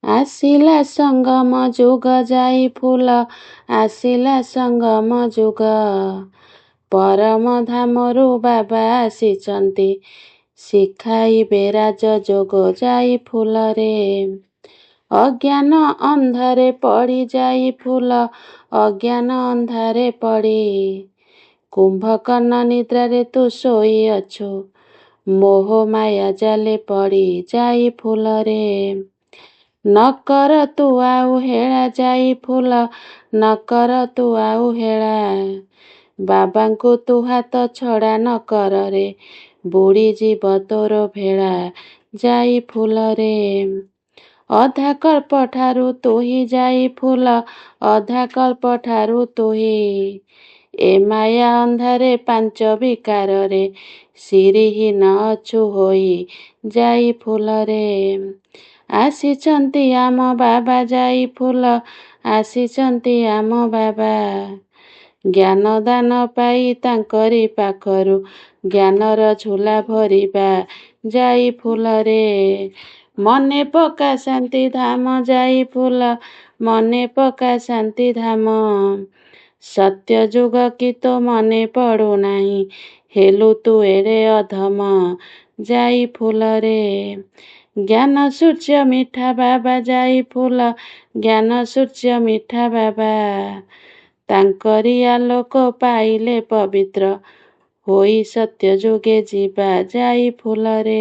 ଆସିଲା ସଙ୍ଗମ ଯୁଗ ଯାଇ ଫୁଲ ଆସିଲା ସଙ୍ଗମ ଯୁଗ। ପରମ ଧାମରୁ ବାବା ଆସିଛନ୍ତି ଶିଖାଇବେ ରାଜଯୋଗ ଯାଇ ଫୁଲରେ। ଅଜ୍ଞାନ ଅନ୍ଧାରେ ପଡ଼ି ଯାଇ ଫୁଲ ଅଜ୍ଞାନ ଅନ୍ଧାରେ ପଡ଼ି। କୁମ୍ଭକର୍ଣ୍ଣ ନିଦ୍ରାରେ ତୁ ଶୋଇଅଛୁ ମୋହ ମାୟା ଜାଲେ ପଡ଼ି ଯାଇ ଫୁଲରେ। ନକର ତୁ ଆଉ ହେଳା ଯାଇ ଫୁଲ ନକର ତୁ ଆଉ ହେଳା। ବାବାଙ୍କୁ ତୁ ହାତ ଛଡ଼ା ନକରରେ ବୁଡ଼ିଯିବ ତୋର ଭେଳା ଯାଇ ଫୁଲରେ। ଅଧା କଳ୍ପ ଠାରୁ ତୁହି ଯାଇ ଫୁଲ ଅଧା କଳ୍ପ ଠାରୁ ତୁହି। ଏ ମାୟା ଅନ୍ଧାରେ ପାଞ୍ଚ ବିକାରରେ ସିରିହୀନ ଅଛୁ ହୋଇ ଯାଇ ଫୁଲରେ। ଆସିଛନ୍ତି ଆମ ବାବା ଯାଇ ଫୁଲ ଆସିଛନ୍ତି ଆମ ବାବା। ଜ୍ଞାନ ଦାନ ପାଇ ତାଙ୍କରି ପାଖରୁ ଜ୍ଞାନର ଝୁଲା ଭରିବା ଯାଇ ଫୁଲରେ। ମନେ ପକା ଶାନ୍ତି ଧାମ ଯାଇ ଫୁଲ ମନେ ପକା ଶାନ୍ତି ଧାମ। ସତ୍ୟ ଯୁଗ କି ତୋ ମନେ ପଡ଼ୁନାହିଁ ହେଲୁ ତୁ ଏଡ଼େ ଅଧମ ଯାଇ ଫୁଲରେ। ଜ୍ଞାନ ସୂର୍ଯ୍ୟ ମିଠା ବାବା ଯାଇ ଫୁଲ ଜ୍ଞାନ ସୂର୍ଯ୍ୟ ମିଠା ବାବା। ତାଙ୍କରି ଆଲୋକ ପାଇଲେ ପବିତ୍ର ହୋଇ ସତ୍ୟ ଯୁଗେ ଯିବା ଯାଇ ଫୁଲରେ।